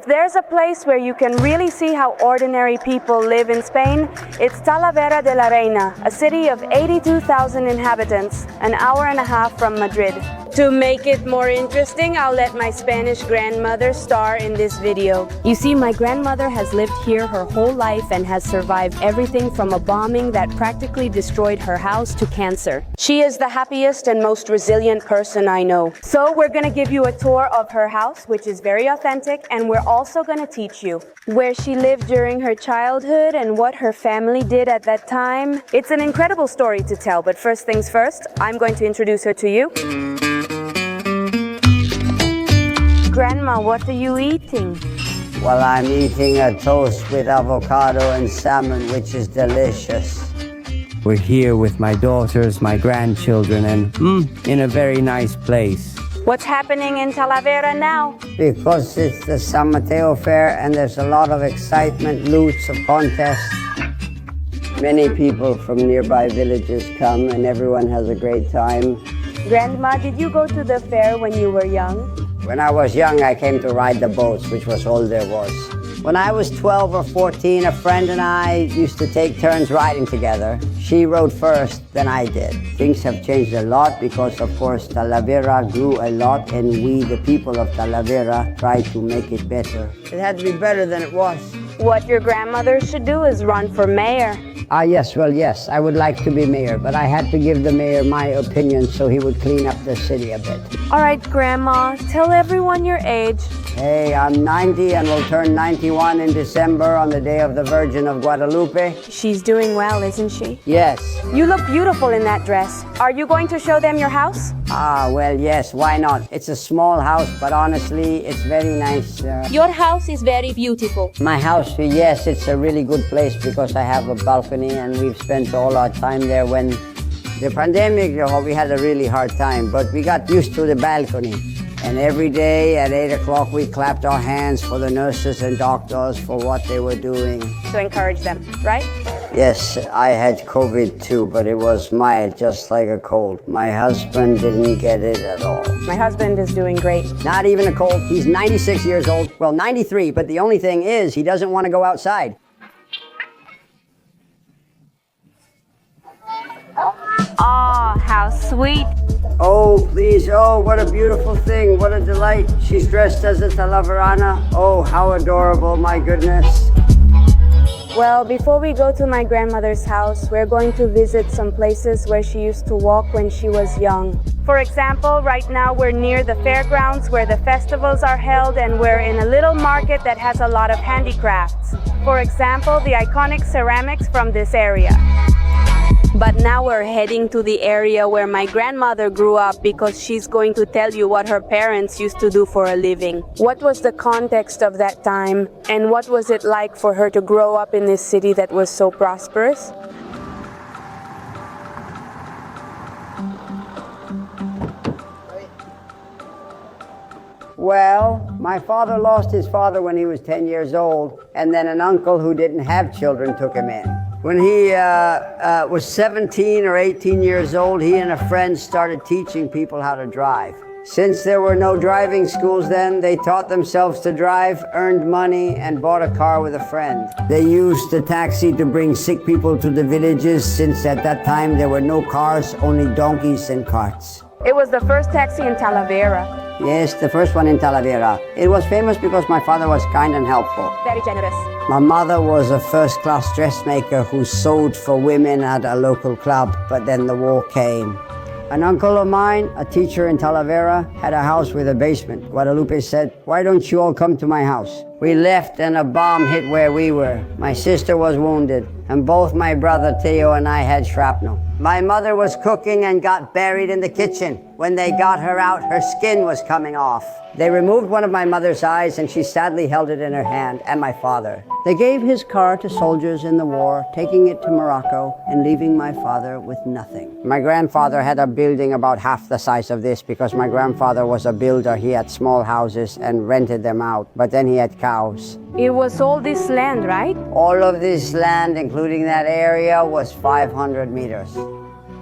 If there's a place where you can really see how ordinary people live in Spain, it's Talavera de la Reina, a city of 82,000 inhabitants, an hour and a half from Madrid. To make it more interesting, I'll let my Spanish grandmother star in this video. You see, my grandmother has lived here her whole life and has survived everything from a bombing that practically destroyed her house to cancer. She is the happiest and most resilient person I know. So we're gonna give you a tour of her house, which is very authentic, and we're also gonna teach you where she lived during her childhood and what her family did at that time. It's an incredible story to tell, but first things first, I'm going to introduce her to you. Grandma, what are you eating? Well, I'm eating a toast with avocado and salmon, which is delicious. We're here with my daughters, my grandchildren, and in a very nice place. What's happening in Talavera now? Because it's the San Mateo Fair and there's a lot of excitement, loots of contests. Many people from nearby villages come and everyone has a great time. Grandma, did you go to the fair when you were young? When I was young, I came to ride the boats, which was all there was. When I was 12 or 14, a friend and I used to take turns riding together. She rode first, then I did. Things have changed a lot because, of course, Talavera grew a lot and we, the people of Talavera, tried to make it better. It had to be better than it was. What your grandmother should do is run for mayor. Yes, I would like to be mayor, but I had to give the mayor my opinion so he would clean up the city a bit. All right, Grandma, tell everyone your age. Hey, I'm 90 and will turn 91 in December on the day of the Virgin of Guadalupe. She's doing well, isn't she? Yes. You look beautiful in that dress. Are you going to show them your house? Well, yes, why not? It's a small house, but honestly, it's very nice. Your house is very beautiful. My house, yes, it's a really good place because I have a balcony and we've spent all our time there. When the pandemic, we had a really hard time, but we got used to the balcony. And every day at 8 o'clock, we clapped our hands for the nurses and doctors for what they were doing. To encourage them, right? Yes, I had COVID too, but it was mild, just like a cold. My husband didn't get it at all. My husband is doing great. Not even a cold. He's 96 years old. Well, 93, but the only thing is he doesn't want to go outside. Oh, how sweet. Oh, please. Oh, what a beautiful thing. What a delight. She's dressed as a Talaverana. Oh, how adorable. My goodness. Well, before we go to my grandmother's house, we're going to visit some places where she used to walk when she was young. For example, right now we're near the fairgrounds where the festivals are held, and we're in a little market that has a lot of handicrafts. For example, the iconic ceramics from this area. But now we're heading to the area where my grandmother grew up because she's going to tell you what her parents used to do for a living. What was the context of that time, and what was it like for her to grow up in this city that was so prosperous? Well, my father lost his father when he was 10 years old, and then an uncle who didn't have children took him in. When he was 17 or 18 years old, he and a friend started teaching people how to drive. Since there were no driving schools then, they taught themselves to drive, earned money, and bought a car with a friend. They used the taxi to bring sick people to the villages, since at that time there were no cars, only donkeys and carts. It was the first taxi in Talavera. Yes, the first one in Talavera. It was famous because my father was kind and helpful. Very generous. My mother was a first-class dressmaker who sewed for women at a local club, but then the war came. An uncle of mine, a teacher in Talavera, had a house with a basement. Guadalupe said, "Why don't you all come to my house?" We left and a bomb hit where we were. My sister was wounded, and both my brother Theo and I had shrapnel. My mother was cooking and got buried in the kitchen. When they got her out, her skin was coming off. They removed one of my mother's eyes and she sadly held it in her hand, and my father. They gave his car to soldiers in the war, taking it to Morocco and leaving my father with nothing. My grandfather had a building about half the size of this because my grandfather was a builder. He had small houses and rented them out, but then he had cows. It was all this land, right? All of this land, including that area, was 500 meters.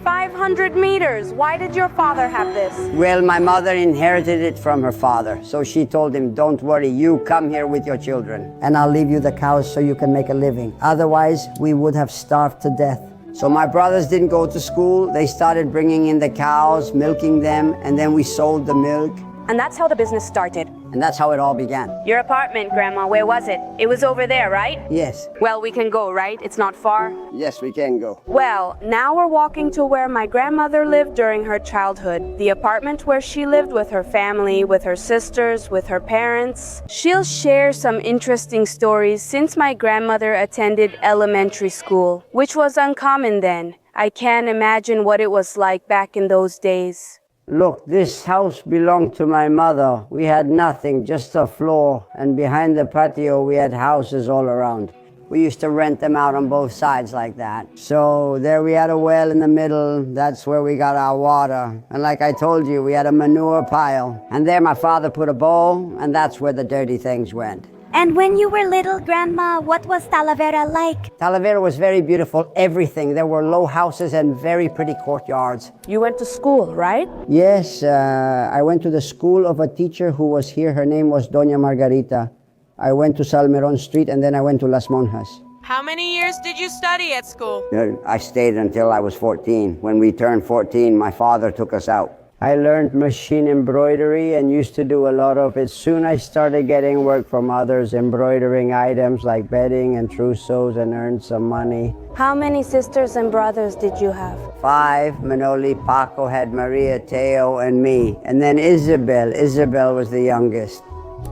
500 meters. Why did your father have this? Well, my mother inherited it from her father. So she told him, don't worry, you come here with your children. And I'll leave you the cows so you can make a living. Otherwise, we would have starved to death. So my brothers didn't go to school. They started bringing in the cows, milking them, and then we sold the milk. And that's how the business started. And that's how it all began. Your apartment, Grandma, where was it? It was over there, right? Yes. Well, we can go, right? It's not far. Yes, we can go. Well, now we're walking to where my grandmother lived during her childhood. The apartment where she lived with her family, with her sisters, with her parents. She'll share some interesting stories since my grandmother attended elementary school, which was uncommon then. I can't imagine what it was like back in those days. Look, this house belonged to my mother. We had nothing, just a floor. And behind the patio, we had houses all around. We used to rent them out on both sides like that. So there we had a well in the middle. That's where we got our water. And like I told you, we had a manure pile. And there my father put a bowl, and that's where the dirty things went. And when you were little, Grandma, what was Talavera like? Talavera was very beautiful, everything. There were low houses and very pretty courtyards. You went to school, right? Yes, I went to the school of a teacher who was here. Her name was Doña Margarita. I went to Salmeron Street and then I went to Las Monjas. How many years did you study at school? I stayed until I was 14. When we turned 14, my father took us out. I learned machine embroidery and used to do a lot of it. Soon I started getting work from others, embroidering items like bedding and trousseaux, and earned some money. How many sisters and brothers did you have? 5. Manoli, Paco had Maria, Teo, and me. And then Isabel. Isabel was the youngest.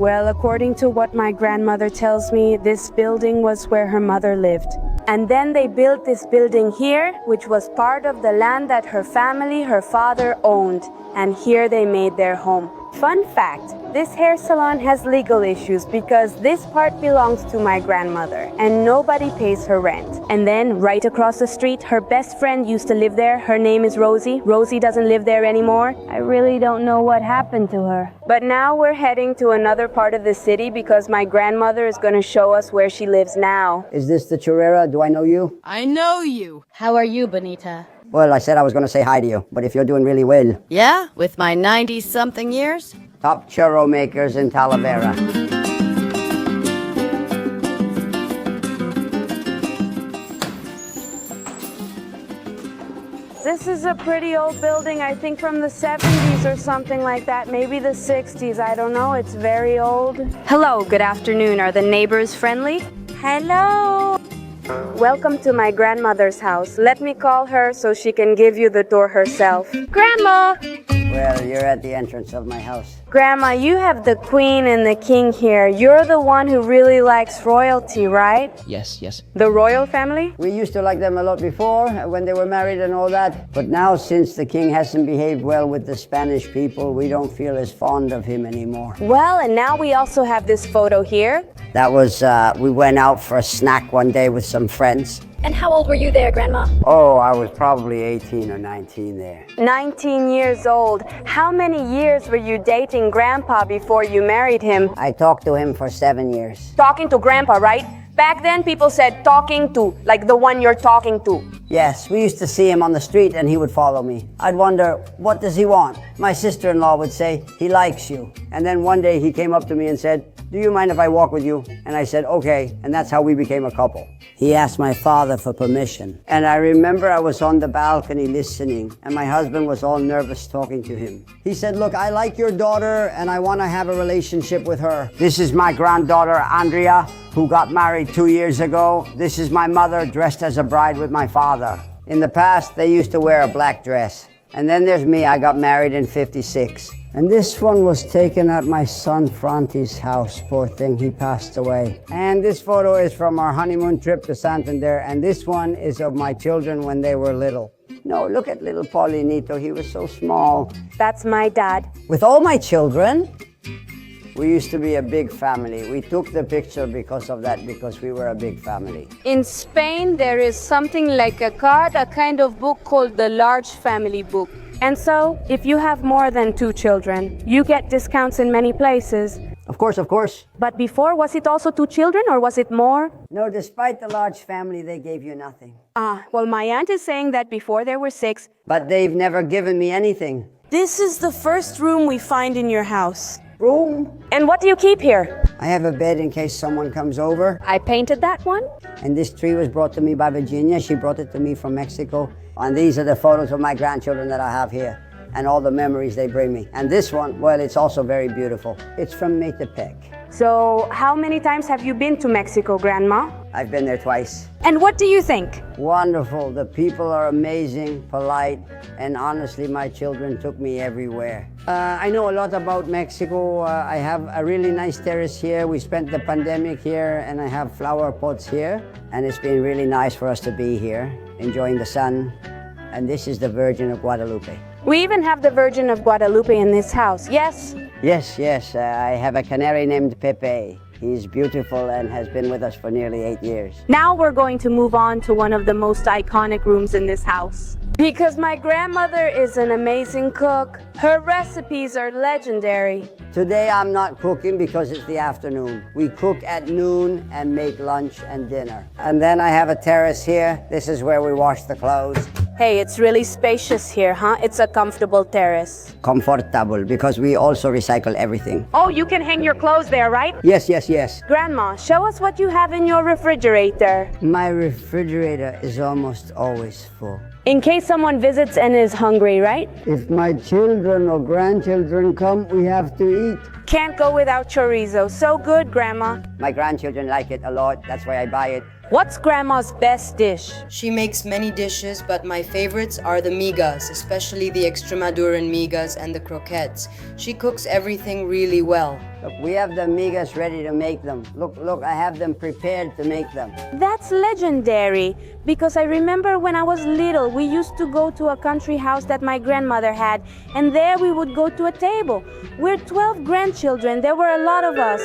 Well, according to what my grandmother tells me, this building was where her mother lived. And then they built this building here, which was part of the land that her family, her father, owned. And here they made their home. Fun fact, this hair salon has legal issues because this part belongs to my grandmother and nobody pays her rent. And then right across the street, her best friend used to live there. Her name is Rosie. Rosie doesn't live there anymore. I really don't know what happened to her. But now we're heading to another part of the city because my grandmother is going to show us where she lives now. Is this the churrera? Do I know you? I know you. How are you, Bonita? Well, I said I was going to say hi to you, but if you're doing really well. Yeah, with my 90-something years? Top churro makers in Talavera. This is a pretty old building, I think from the 70s or something like that, maybe the 60s, I don't know, it's very old. Hello, good afternoon. Are the neighbors friendly? Hello! Welcome to my grandmother's house. Let me call her so she can give you the tour herself. Grandma! Well, you're at the entrance of my house. Grandma, you have the queen and the king here. You're the one who really likes royalty, right? Yes, yes. The royal family? We used to like them a lot before, when they were married and all that. But now, since the king hasn't behaved well with the Spanish people, we don't feel as fond of him anymore. Well, and now we also have this photo here. That was, we went out for a snack one day with some friends. And how old were you there, Grandma? Oh, I was probably 18 or 19 there. 19 years old. How many years were you dating Grandpa before you married him? I talked to him for 7 years. Talking to Grandpa, right? Back then, people said talking to, like the one you're talking to. Yes, we used to see him on the street and he would follow me. I'd wonder, what does he want? My sister-in-law would say, he likes you. And then one day he came up to me and said, do you mind if I walk with you? And I said, okay. And that's how we became a couple. He asked my father for permission. And I remember I was on the balcony listening, and my husband was all nervous talking to him. He said, look, I like your daughter, and I want to have a relationship with her. This is my granddaughter, Andrea, who got married 2 years ago. This is my mother dressed as a bride with my father. In the past, they used to wear a black dress. And then there's me. I got married in '56. And this one was taken at my son Franti's house. Poor thing, he passed away. And this photo is from our honeymoon trip to Santander. And this one is of my children when they were little. No, look at little Paulinito. He was so small. That's my dad. With all my children, we used to be a big family. We took the picture because of that, because we were a big family. In Spain, there is something like a card, a kind of book called the Large Family Book. And so, if you have more than 2 children, you get discounts in many places. Of course, of course. But before, was it also 2 children or was it more? No, despite the large family, they gave you nothing. Well, my aunt is saying that before there were 6. But they've never given me anything. This is the first room we find in your house. Room? And what do you keep here? I have a bed in case someone comes over. I painted that one. And this tree was brought to me by Virginia. She brought it to me from Mexico. And these are the photos of my grandchildren that I have here and all the memories they bring me. And this one, well, it's also very beautiful. It's from Metepec. So, how many times have you been to Mexico, Grandma? I've been there twice. And what do you think? Wonderful. The people are amazing, polite, and honestly, my children took me everywhere. I know a lot about Mexico. I have a really nice terrace here. We spent the pandemic here, and I have flower pots here. And it's been really nice for us to be here, enjoying the sun. And this is the Virgin of Guadalupe. We even have the Virgin of Guadalupe in this house, yes? Yes, yes. I have a canary named Pepe. He's beautiful and has been with us for nearly 8 years. Now we're going to move on to one of the most iconic rooms in this house. Because my grandmother is an amazing cook. Her recipes are legendary. Today I'm not cooking because it's the afternoon. We cook at noon and make lunch and dinner. And then I have a terrace here. This is where we wash the clothes. Hey, it's really spacious here, huh? It's a comfortable terrace. Comfortable because we also recycle everything. Oh, you can hang your clothes there, right? Yes, yes, yes. Grandma, show us what you have in your refrigerator. My refrigerator is almost always full. In case someone visits and is hungry, right? If my children or grandchildren come, we have to eat. Can't go without chorizo. So good, Grandma. My grandchildren like it a lot. That's why I buy it. What's Grandma's best dish? She makes many dishes, but my favorites are the migas, especially the Extremaduran migas and the croquettes. She cooks everything really well. Look, we have the migas ready to make them. Look, I have them prepared to make them. That's legendary, because I remember when I was little, we used to go to a country house that my grandmother had, and there we would go to a table. We're 12 grandchildren. There were a lot of us.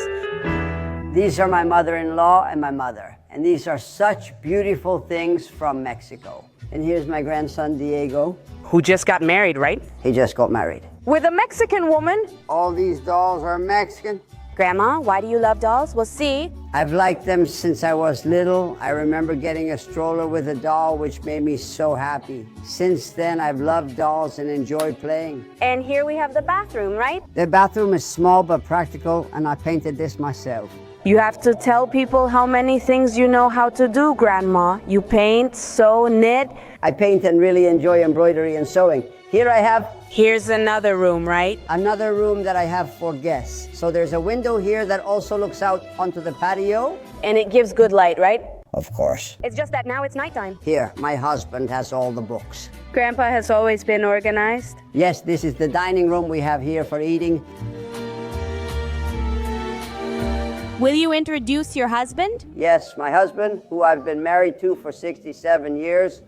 These are my mother-in-law and my mother. And these are such beautiful things from Mexico. And here's my grandson, Diego. Who just got married, right? He just got married. With a Mexican woman? All these dolls are Mexican. Grandma, why do you love dolls? Well, see. I've liked them since I was little. I remember getting a stroller with a doll, which made me so happy. Since then, I've loved dolls and enjoyed playing. And here we have the bathroom, right? The bathroom is small but practical, and I painted this myself. You have to tell people how many things you know how to do, Grandma. You paint, sew, knit. I paint and really enjoy embroidery and sewing. Here I have... Here's another room, right? Another room that I have for guests. So there's a window here that also looks out onto the patio. And it gives good light, right? Of course. It's just that now it's nighttime. Here, my husband has all the books. Grandpa has always been organized. Yes, this is the dining room we have here for eating. Will you introduce your husband? Yes, my husband, who I've been married to for 67 years.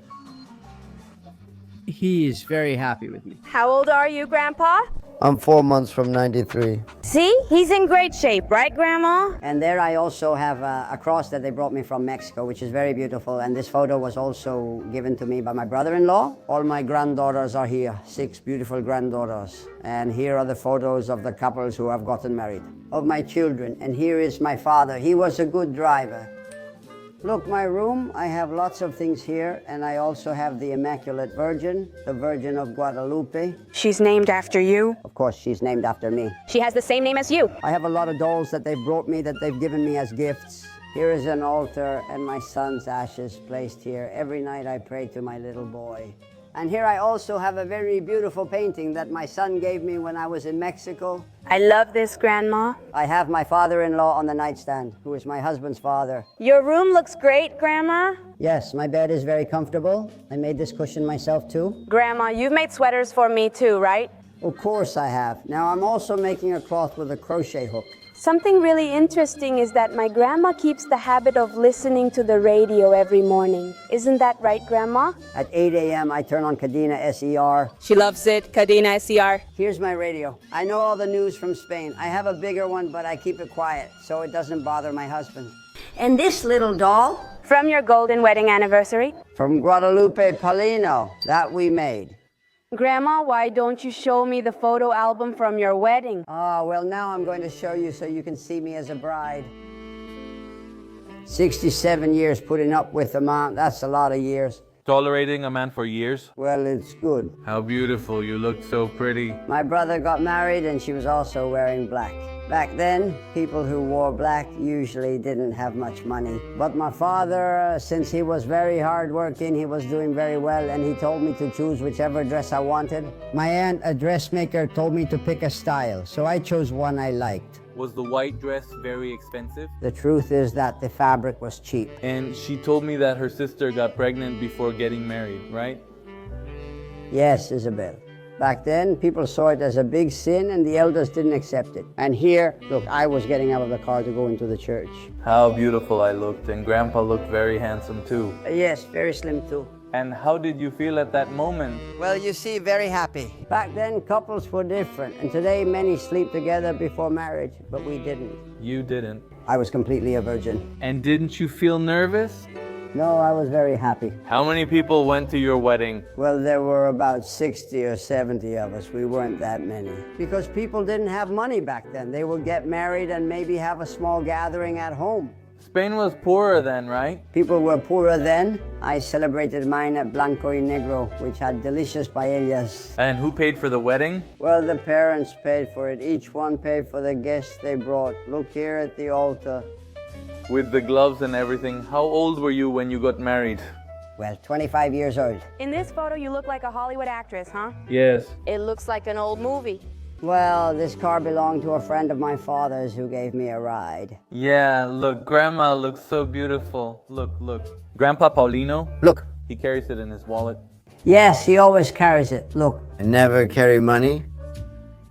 He is very happy with me. How old are you, Grandpa? I'm 4 months from 93. See? He's in great shape, right, Grandma? And there I also have a cross that they brought me from Mexico, which is very beautiful. And this photo was also given to me by my brother-in-law. All my granddaughters are here, 6 beautiful granddaughters. And here are the photos of the couples who have gotten married, of my children. And here is my father. He was a good driver. Look, my room, I have lots of things here, and I also have the Immaculate Virgin, the Virgin of Guadalupe. She's named after you? Of course, she's named after me. She has the same name as you. I have a lot of dolls that they've brought me, that they've given me as gifts. Here is an altar and my son's ashes placed here. Every night I pray to my little boy. And here I also have a very beautiful painting that my son gave me when I was in Mexico. I love this, Grandma. I have my father-in-law on the nightstand, who is my husband's father. Your room looks great, Grandma. Yes, my bed is very comfortable. I made this cushion myself too. Grandma, you've made sweaters for me too, right? Of course I have. Now I'm also making a cloth with a crochet hook. Something really interesting is that my grandma keeps the habit of listening to the radio every morning. Isn't that right, Grandma? At 8 a.m. I turn on Cadena SER. She loves it, Cadena SER. Here's my radio. I know all the news from Spain. I have a bigger one, but I keep it quiet so it doesn't bother my husband. And this little doll? From your golden wedding anniversary? From Guadalupe Palino, that we made. Grandma, why don't you show me the photo album from your wedding? Ah, well, now I'm going to show you so you can see me as a bride. 67 years putting up with a man, that's a lot of years. Tolerating a man for years? Well, it's good. How beautiful, you look so pretty. My brother got married and she was also wearing black. Back then, people who wore black usually didn't have much money. But my father, since he was very hardworking, he was doing very well, and he told me to choose whichever dress I wanted. My aunt, a dressmaker, told me to pick a style, so I chose one I liked. Was the white dress very expensive? The truth is that the fabric was cheap. And she told me that her sister got pregnant before getting married, right? Yes, Isabel. Back then, people saw it as a big sin and the elders didn't accept it. And here, look, I was getting out of the car to go into the church. How beautiful I looked, and Grandpa looked very handsome too. Yes, very slim too. And how did you feel at that moment? Well, you see, very happy. Back then, couples were different, and today many sleep together before marriage, but we didn't. You didn't. I was completely a virgin. And didn't you feel nervous? No, I was very happy. How many people went to your wedding? Well, there were about 60 or 70 of us. We weren't that many. Because people didn't have money back then. They would get married and maybe have a small gathering at home. Spain was poorer then, right? People were poorer then. I celebrated mine at Blanco y Negro, which had delicious paellas. And who paid for the wedding? Well, the parents paid for it. Each one paid for the guests they brought. Look here at the altar. With the gloves and everything. How old were you when you got married? Well, 25 years old. In this photo, you look like a Hollywood actress, huh? Yes. It looks like an old movie. Well, this car belonged to a friend of my father's who gave me a ride. Yeah, look, Grandma looks so beautiful. Look, look. Grandpa Paulino? Look. He carries it in his wallet. Yes, he always carries it. Look. I never carry money.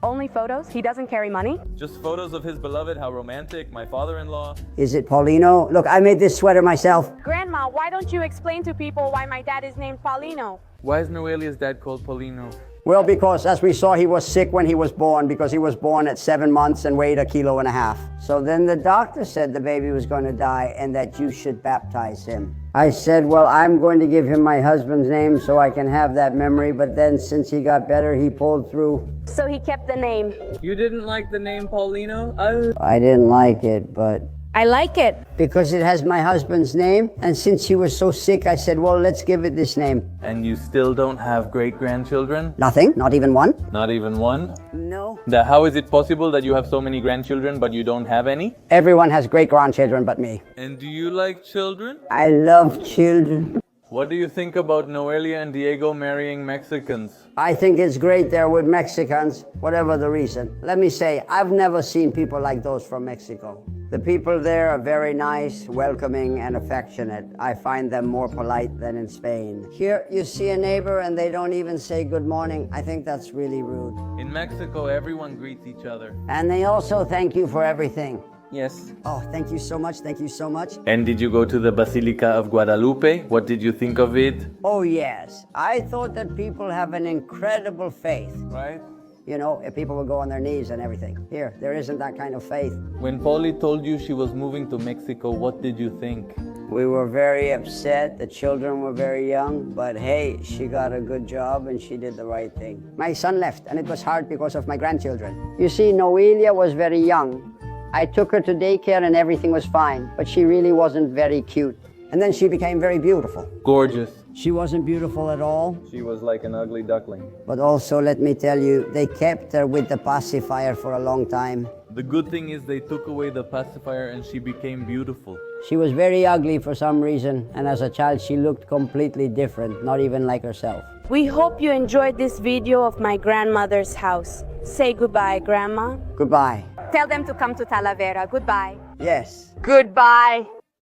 Only photos? He doesn't carry money? Just photos of his beloved, how romantic, my father-in-law. Is it Paulino? Look, I made this sweater myself. Grandma, why don't you explain to people why my dad is named Paulino? Why is Noelia's dad called Paulino? Well, because as we saw, he was sick when he was born because he was born at 7 months and weighed 1.5 kilos. So then the doctor said the baby was going to die and that you should baptize him. I said, well, I'm going to give him my husband's name so I can have that memory. But then since he got better, he pulled through. So he kept the name. You didn't like the name Paulino? I didn't like it, but I like it. because it has my husband's name, and since he was so sick, I said, well, let's give it this name. And you still don't have great-grandchildren? Nothing? Not even one? Not even one? No. How is it possible that you have so many grandchildren but you don't have any? Everyone has great-grandchildren but me. And do you like children? I love children. What do you think about Noelia and Diego marrying Mexicans? I think it's great they're with Mexicans, whatever the reason. Let me say, I've never seen people like those from Mexico. The people there are very nice, welcoming, and affectionate. I find them more polite than in Spain. Here, you see a neighbor and they don't even say good morning. I think that's really rude. In Mexico, everyone greets each other. And they also thank you for everything. Yes. Oh, thank you so much, thank you so much. And did you go to the Basilica of Guadalupe? What did you think of it? Oh, yes. I thought that people have an incredible faith. Right? You know, if people would go on their knees and everything. Here, there isn't that kind of faith. When Polly told you she was moving to Mexico, what did you think? We were very upset. The children were very young, but hey, she got a good job and she did the right thing. My son left, and it was hard because of my grandchildren. You see, Noelia was very young. I took her to daycare and everything was fine, but she really wasn't very cute. And then she became very beautiful. Gorgeous. She wasn't beautiful at all. She was like an ugly duckling. But also, let me tell you, they kept her with the pacifier for a long time. The good thing is they took away the pacifier and she became beautiful. She was very ugly for some reason, and as a child she looked completely different, not even like herself. We hope you enjoyed this video of my grandmother's house. Say goodbye, Grandma. Goodbye. Tell them to come to Talavera. Goodbye. Yes. Goodbye.